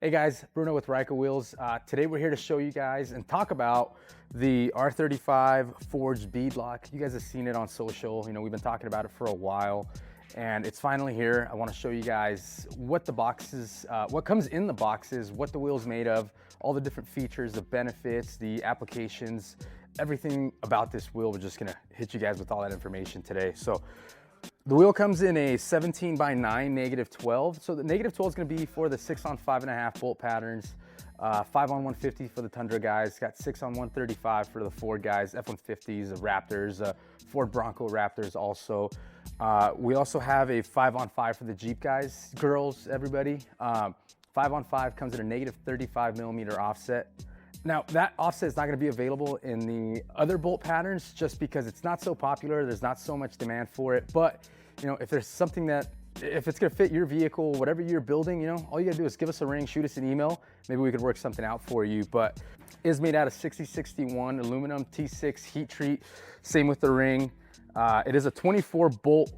Hey guys, Bruno with Ryka Wheels. Today we're here to show you guys and talk about the R35 Forged Beadlock. You guys have seen it on social. You know, we've been talking about it for a while and it's finally here. I want to show you guys what the boxes, what comes in the boxes, what the wheel's made of, all the different features, the benefits, the applications, everything about this wheel. We're just gonna hit you guys with all that information today. So the wheel comes in a 17 by 9 -12. So the -12 is going to be for the 6 on 5.5 bolt patterns, 5 on 150 for the Tundra guys, got 6 on 135 for the Ford guys, F-150s, the Raptors, Ford Bronco Raptors also. We also have a 5 on 5 for the Jeep guys, girls, everybody. 5 on 5 comes at a -35mm offset. Now that offset is not going to be available in the other bolt patterns just because it's not so popular. There's not so much demand for it. But you know, if there's something that, if it's going to fit your vehicle, whatever you're building, you know, all you got to do is give us a ring, shoot us an email. Maybe we could work something out for you. But it is made out of 6061 aluminum T6 heat treat. Same with the ring. It is a 24 bolt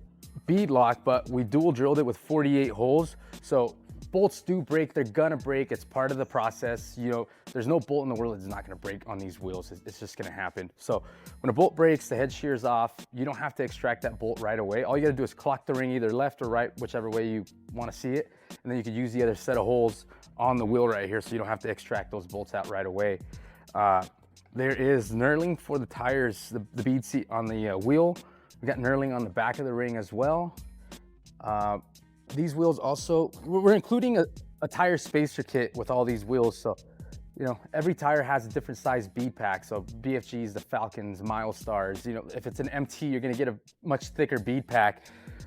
bead lock, but we dual drilled it with 48 holes. So bolts do break, they're gonna break. It's part of the process. You know, there's no bolt in the world that's not gonna break on these wheels. It's just gonna happen. So when a bolt breaks, the head shears off. You don't have to extract that bolt right away. All you gotta do is clock the ring either left or right, whichever way you wanna see it. And then you could use the other set of holes on the wheel right here so you don't have to extract those bolts out right away. There is knurling for the tires, the bead seat on the wheel. We got knurling on the back of the ring as well. These wheels also, we're including a tire spacer kit with all these wheels. So, you know, every tire has a different size bead pack. So BFGs, the Falcons, Milestars, you know, if it's an MT, you're gonna get a much thicker bead pack.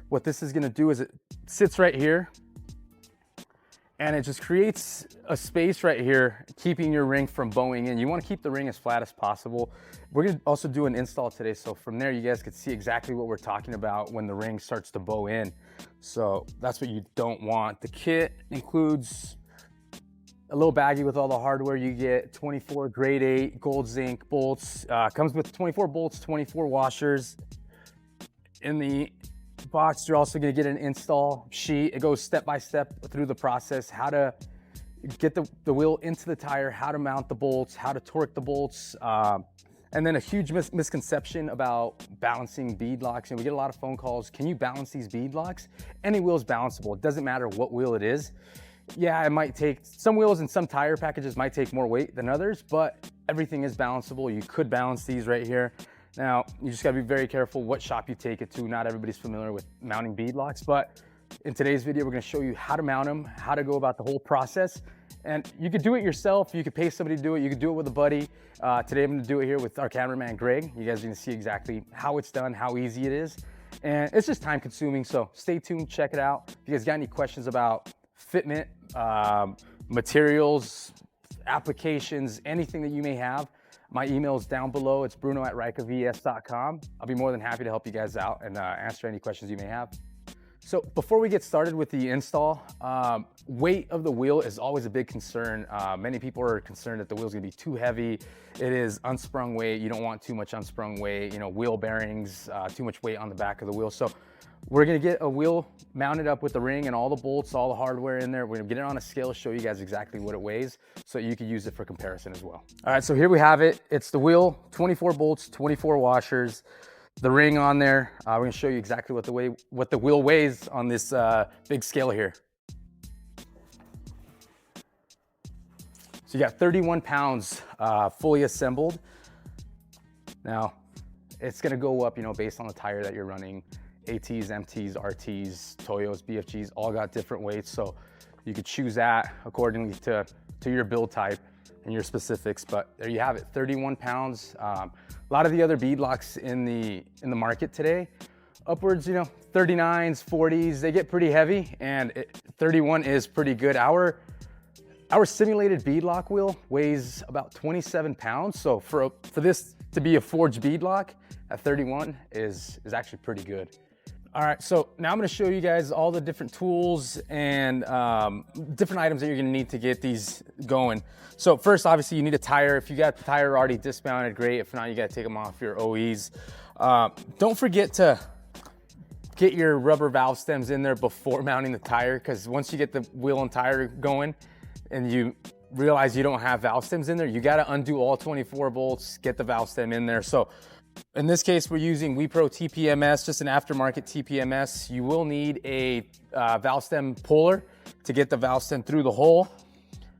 What this is gonna do is it sits right here and it just creates a space right here, keeping your ring from bowing in. You wanna keep the ring as flat as possible. We're gonna also do an install today. So from there, you guys can see exactly what we're talking about when the ring starts to bow in. So that's what you don't want. The kit includes a little baggie with all the hardware. You get 24 grade 8 gold zinc bolts. Comes with 24 bolts, 24 washers. In the box, you're also gonna get an install sheet. It goes step by step through the process, how to get the wheel into the tire, how to mount the bolts, how to torque the bolts. And then a huge misconception about balancing bead locks. And we get a lot of phone calls. Can you balance these bead locks? Any wheel is balanceable. It doesn't matter what wheel it is. Yeah, it might take, some wheels and some tire packages might take more weight than others, but everything is balanceable. You could balance these right here. Now, you just gotta be very careful what shop you take it to. Not everybody's familiar with mounting bead locks, but in today's video, we're gonna show you how to mount them, how to go about the whole process. And you could do it yourself. You could pay somebody to do it. You could do it with a buddy. Today, I'm gonna do it here with our cameraman, Greg. You guys are gonna see exactly how it's done, how easy it is. And it's just time consuming, so stay tuned, check it out. If you guys got any questions about fitment, materials, applications, anything that you may have, my email is down below. It's bruno@rykavs.com. I'll be more than happy to help you guys out and answer any questions you may have. So before we get started with the install, weight of the wheel is always a big concern. Many people are concerned that the wheel's gonna be too heavy. It is unsprung weight. You don't want too much unsprung weight, you know, wheel bearings, too much weight on the back of the wheel. So we're gonna get a wheel mounted up with the ring and all the bolts, all the hardware in there. We're gonna get it on a scale, show you guys exactly what it weighs so you can use it for comparison as well. All right, so here we have it. It's the wheel, 24 bolts, 24 washers, the ring on there. We're gonna show you exactly what the wheel weighs on this big scale here. So you got 31 pounds fully assembled. Now, it's gonna go up, you know, based on the tire that you're running. ATs, MTs, RTs, Toyos, BFGs, all got different weights. So you could choose that accordingly to your build type and your specifics, but there you have it, 31 pounds. A lot of the other bead locks in the market today, upwards, you know, 39s, 40s, they get pretty heavy, and 31 is pretty good. Our simulated bead lock wheel weighs about 27 pounds. So for this to be a forged bead lock at 31 is actually pretty good. All right, so now I'm gonna show you guys all the different tools and different items that you're gonna need to get these going. So first, obviously, you need a tire. If you got the tire already dismounted, great. If not, you gotta take them off your OEs. Don't forget to get your rubber valve stems in there before mounting the tire, because once you get the wheel and tire going, and you realize you don't have valve stems in there, you got to undo all 24 bolts, get the valve stem in there. So in this case, we're using WePro TPMS, just an aftermarket TPMS. You will need a valve stem puller to get the valve stem through the hole.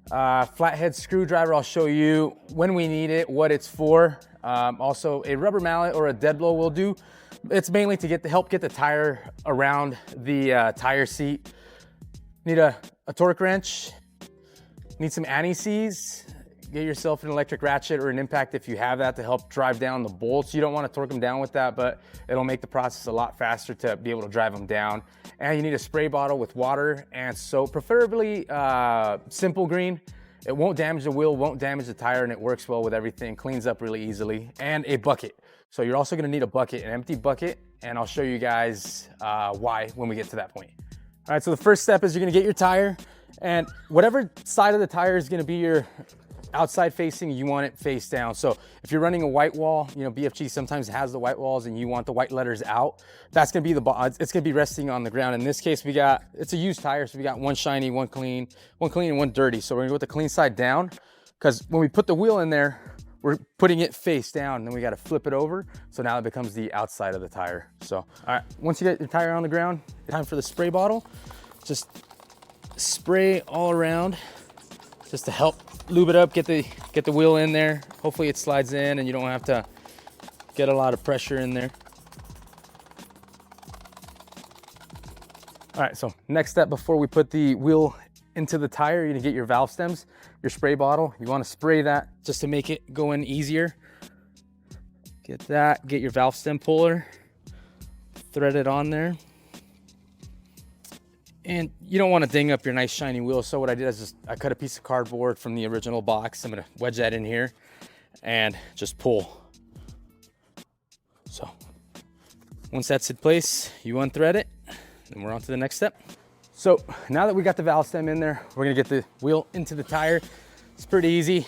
Flathead screwdriver, I'll show you when we need it, what it's for. Also a rubber mallet or a dead blow will do. It's mainly to help get the tire around the tire seat. Need a torque wrench, need some anti-seize. Get yourself an electric ratchet or an impact if you have that to help drive down the bolts. You don't want to torque them down with that, but it'll make the process a lot faster to be able to drive them down. And you need a spray bottle with water and soap, preferably simple green. It won't damage the wheel, won't damage the tire, and it works well with everything, cleans up really easily. And a bucket. So you're also gonna need a bucket, an empty bucket, and I'll show you guys why when we get to that point. All right, so the first step is you're gonna get your tire, and whatever side of the tire is gonna be your outside facing, you want it face down. So if you're running a white wall, you know, BFG sometimes has the white walls and you want the white letters out, that's gonna be it's gonna be resting on the ground. In this case, it's a used tire, so we got one shiny, one clean and one dirty. So we're gonna go with the clean side down, because when we put the wheel in there, we're putting it face down, and then we gotta flip it over. So now it becomes the outside of the tire. So, all right, once you get your tire on the ground, time for the spray bottle. Just spray all around, just to help lube it up, get the wheel in there. Hopefully it slides in and you don't have to get a lot of pressure in there. All right, so next step before we put the wheel into the tire, you're gonna get your valve stems, your spray bottle. You wanna spray that just to make it go in easier. Get that, get your valve stem puller, thread it on there. And you don't want to ding up your nice shiny wheel. So what I did is I cut a piece of cardboard from the original box. I'm gonna wedge that in here and just pull. So once that's in place, you unthread it, and we're on to the next step. So now that we got the valve stem in there, we're gonna get the wheel into the tire. It's pretty easy.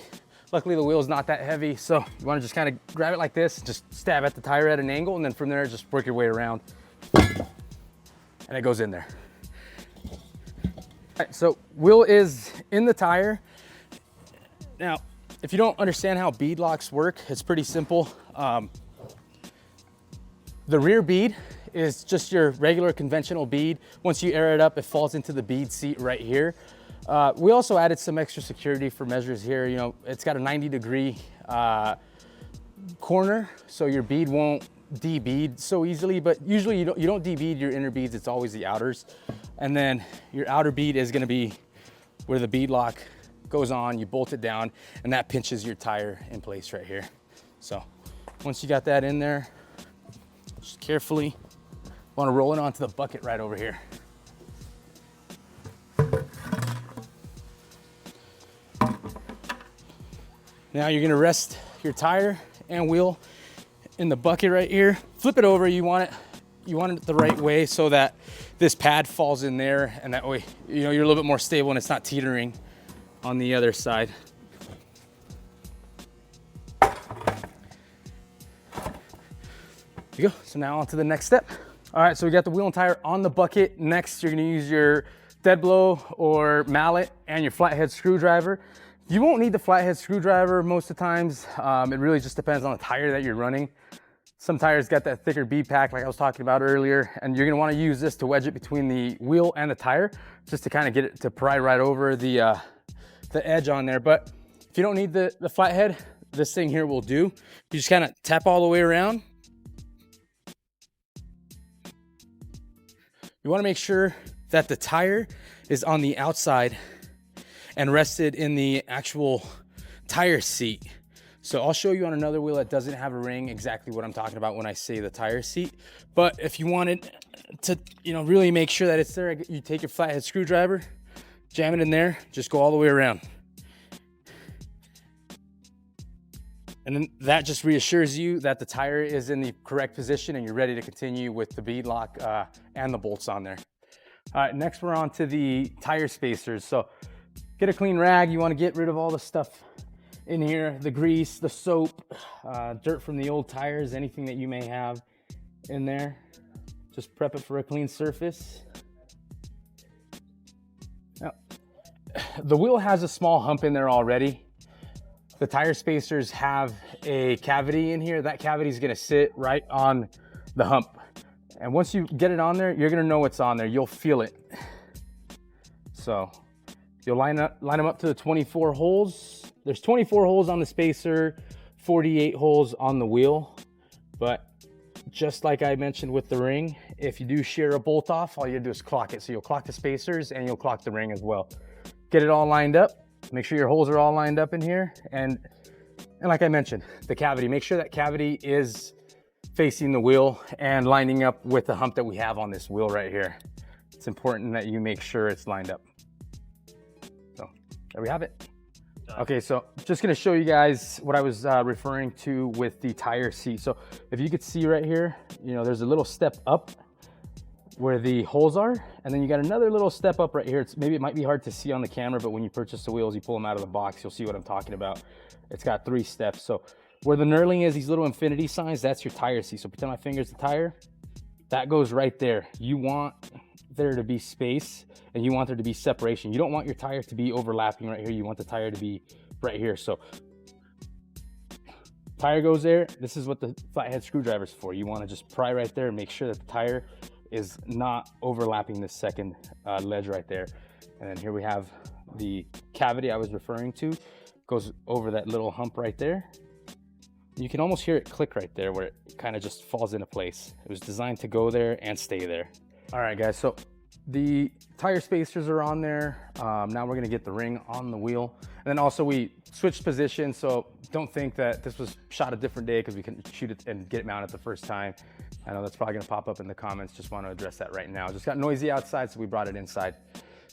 Luckily the wheel's not that heavy. So you wanna just kind of grab it like this, just stab at the tire at an angle, and then from there, just work your way around. And it goes in there. All right, so wheel is in the tire. Now, if you don't understand how bead locks work, it's pretty simple. The rear bead is just your regular conventional bead. Once you air it up, it falls into the bead seat right here. We also added some extra security for measures here. You know, it's got a 90-degree corner, so your bead won't de-bead so easily, but usually you don't de-bead your inner beads, it's always the outers. And then your outer bead is gonna be where the bead lock goes on, you bolt it down, and that pinches your tire in place right here. So once you got that in there, just carefully wanna roll it onto the bucket right over here. Now you're gonna rest your tire and wheel in the bucket right here. Flip it over, you want it the right way so that this pad falls in there, and that way, you know, you're a little bit more stable and it's not teetering on the other side. There you go. So now on to the next step. All right, so we got the wheel and tire on the bucket. Next, you're gonna use your dead blow or mallet and your flathead screwdriver. You won't need the flathead screwdriver most of the times. It really just depends on the tire that you're running. Some tires got that thicker bead pack like I was talking about earlier, and you're gonna wanna use this to wedge it between the wheel and the tire, just to kind of get it to pry right over the edge on there. But if you don't need the flathead, this thing here will do. You just kind of tap all the way around. You wanna make sure that the tire is on the outside and rested in the actual tire seat. So I'll show you on another wheel that doesn't have a ring exactly what I'm talking about when I say the tire seat. But if you wanted to, you know, really make sure that it's there, you take your flathead screwdriver, jam it in there, just go all the way around. And then that just reassures you that the tire is in the correct position and you're ready to continue with the bead lock and the bolts on there. All right, next we're on to the tire spacers. So get a clean rag. You want to get rid of all the stuff in here, the grease, the soap, dirt from the old tires, anything that you may have in there. Just prep it for a clean surface. Now, the wheel has a small hump in there already. The tire spacers have a cavity in here. That cavity is gonna sit right on the hump. And once you get it on there, you're gonna know what's on there. You'll feel it. So you'll line them up to the 24 holes. There's 24 holes on the spacer, 48 holes on the wheel. But just like I mentioned with the ring, if you do shear a bolt off, all you do is clock it. So you'll clock the spacers and you'll clock the ring as well. Get it all lined up. Make sure your holes are all lined up in here. And like I mentioned, the cavity, make sure that cavity is facing the wheel and lining up with the hump that we have on this wheel right here. It's important that you make sure it's lined up. So there we have it. Okay, so just gonna show you guys what I was referring to with the tire seat. So if you could see right here, you know, there's a little step up where the holes are, and then you got another little step up right here. Maybe it might be hard to see on the camera, but when you purchase the wheels, you pull them out of the box, you'll see what I'm talking about. It's got 3 steps. So where the knurling is, these little infinity signs, that's your tire seat. So pretend my finger's the tire, that goes right there. You want there to be space and you want there to be separation. You don't want your tire to be overlapping right here. You want the tire to be right here. So tire goes there. This is what the flathead screwdriver's for. You want to just pry right there and make sure that the tire is not overlapping this second ledge right there. And then here we have the cavity I was referring to, goes over that little hump right there. You can almost hear it click right there where it kind of just falls into place. It was designed to go there and stay there. All right, guys, so the tire spacers are on there. Now we're gonna get the ring on the wheel. And then also we switched positions, so don't think that this was shot a different day because we can shoot it and get it mounted the first time. I know that's probably gonna pop up in the comments. Just wanna address that right now. Just got noisy outside, so we brought it inside.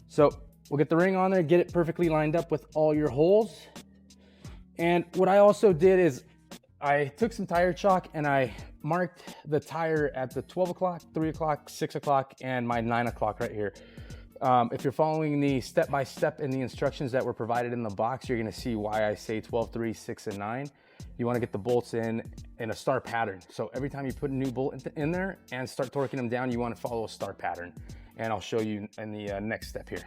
So we'll get the ring on there, get it perfectly lined up with all your holes. And what I also did is I took some tire chalk and I marked the tire at the 12 o'clock, 3 o'clock, 6 o'clock, and my 9 o'clock right here. If you're following the step-by-step in the instructions that were provided in the box, you're gonna see why I say 12, 3, 6, and 9. You wanna get the bolts in a star pattern. So every time you put a new bolt in there and start torquing them down, you wanna follow a star pattern. And I'll show you in the next step here.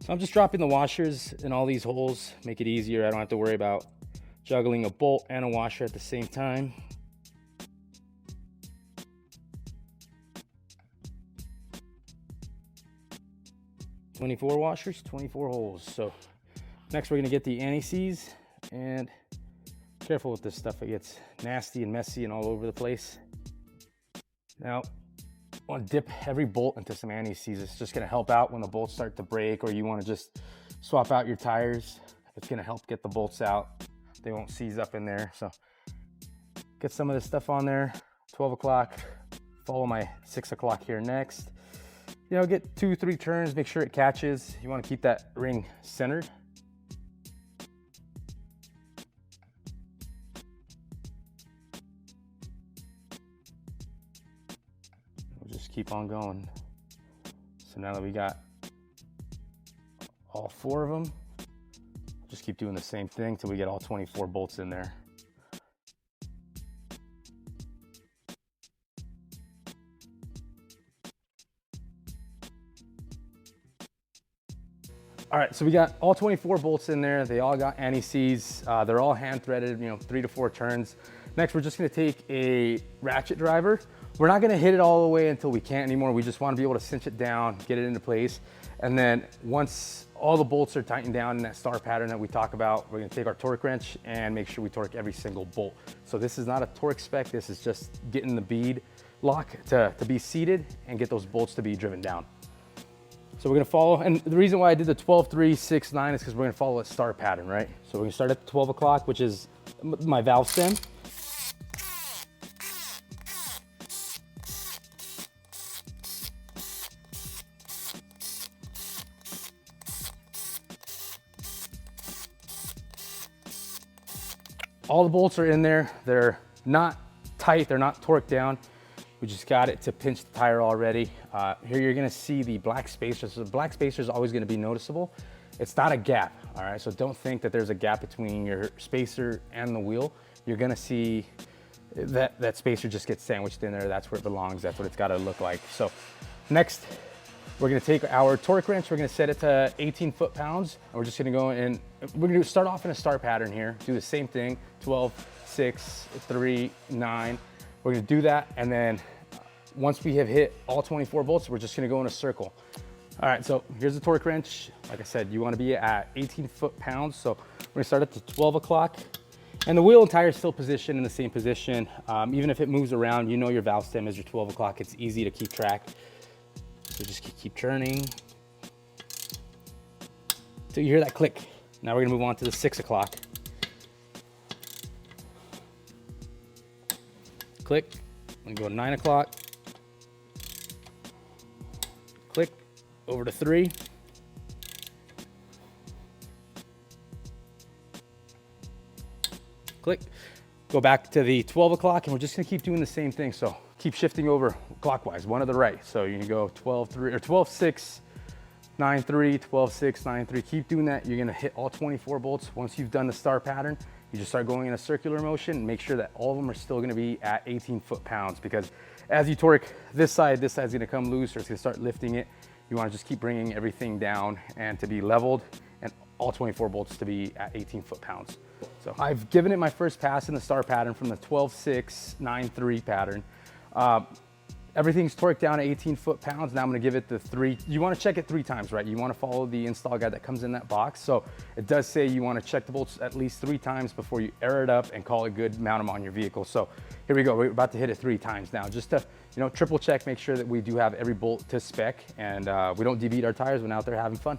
So I'm just dropping the washers in all these holes, make it easier. I don't have to worry about juggling a bolt and a washer at the same time. "24 washers, 24 holes." So next we're gonna get the anti-seize, and careful with this stuff. It gets nasty and messy and all over the place. Now, I want to dip every bolt into some anti-seize. It's just going to help out when the bolts start to break, or you want to just swap out your tires. It's going to help get the bolts out. They won't seize up in there. So get some of this stuff on there. 12 o'clock, follow my 6 o'clock here next. You know, get 2, 3 turns, make sure it catches. You want to keep that ring centered. Just keep on going. So now that we got all 4 of them, just keep doing the same thing till we get all 24 bolts in there. All right, so we got all 24 bolts in there. They all got anti-seize. They're all hand threaded, you know, 3 to 4 turns. Next, we're just gonna take a ratchet driver. We're not gonna hit it all the way until we can't anymore. We just wanna be able to cinch it down, get it into place. And then once all the bolts are tightened down in that star pattern that we talk about, we're gonna take our torque wrench and make sure we torque every single bolt. So this is not a torque spec. This is just getting the bead lock to be seated and get those bolts to be driven down. So we're gonna follow, and the reason why I did the 12, 3, 6, 9 is because we're gonna follow a star pattern, right? So we're gonna start at the 12 o'clock, which is my valve stem. All the bolts are in there. They're not tight, they're not torqued down. We just got it to pinch the tire already. Here you're gonna see the black spacer. So the black spacer is always gonna be noticeable. It's not a gap, all right? So don't think that there's a gap between your spacer and the wheel. You're gonna see that spacer just gets sandwiched in there. That's where it belongs. That's what it's gotta look like. So Next, we're gonna take our torque wrench, we're gonna set it to 18 foot-pounds, and we're just gonna go in, we're gonna start off in a star pattern here, do the same thing, 12, 6, 3, 9. We're gonna do that, and then once we have hit all 24 bolts, we're just gonna go in a circle. All right, so here's the torque wrench. Like I said, you wanna be at 18 foot-pounds, so we're gonna start at the 12 o'clock, and the wheel and tire is still positioned in the same position. Even if it moves around, you know your valve stem is your 12 o'clock. It's easy to keep track. So just keep turning till you hear that click. Now we're gonna move on to the 6 o'clock. Click, I'm gonna go to 9 o'clock. Click, over to 3. Click, go back to the 12 o'clock, and we're just gonna keep doing the same thing. So keep shifting over clockwise, one to the right. So you can go 12, 3, or 12, 6, 9, 3, 12, 6, 9, 3. Keep doing that. You're gonna hit all 24 bolts. Once you've done the star pattern, you just start going in a circular motion. Make sure that all of them are still gonna be at 18 foot-pounds, because as you torque this side's gonna come loose, or it's gonna start lifting it. You wanna just keep bringing everything down and to be leveled, and all 24 bolts to be at 18 foot-pounds. So I've given it my first pass in the star pattern from the 12, 6, 9, 3 pattern. Everything's torqued down at 18 foot-pounds. Now I'm gonna give it the 3. You wanna check it 3 times, right? You wanna follow the install guide that comes in that box. So it does say you wanna check the bolts at least 3 times before you air it up and call it good, mount them on your vehicle. So here we go, we're about to hit it 3 times now, just to, you know, triple check, make sure that we do have every bolt to spec, and we don't debeat our tires when out there having fun.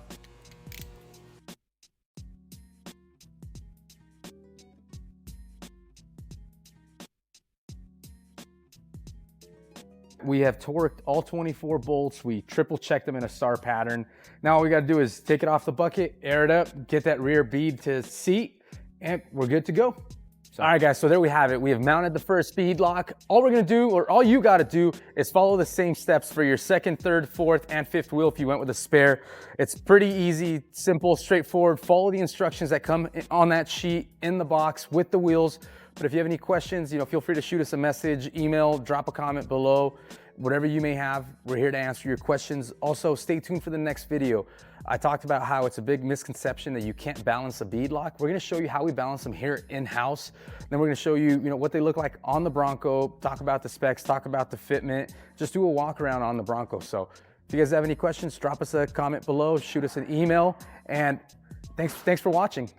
We have torqued all 24 bolts. We triple checked them in a star pattern. Now all we gotta do is take it off the bucket, air it up, get that rear bead to seat, and we're good to go. All right guys, so there we have it. We have mounted the first beadlock. All we're gonna do, or all you gotta do, is follow the same steps for your second, third, fourth, and fifth wheel if you went with a spare. It's pretty easy, simple, straightforward. Follow the instructions that come on that sheet in the box with the wheels. But if you have any questions, you know, feel free to shoot us a message, email, drop a comment below. Whatever you may have, we're here to answer your questions. Also, stay tuned for the next video. I talked about how it's a big misconception that you can't balance a beadlock. We're gonna show you how we balance them here in-house. Then we're gonna show you, what they look like on the Bronco, talk about the specs, talk about the fitment, just do a walk around on the Bronco. So if you guys have any questions, drop us a comment below, shoot us an email, and thanks for watching.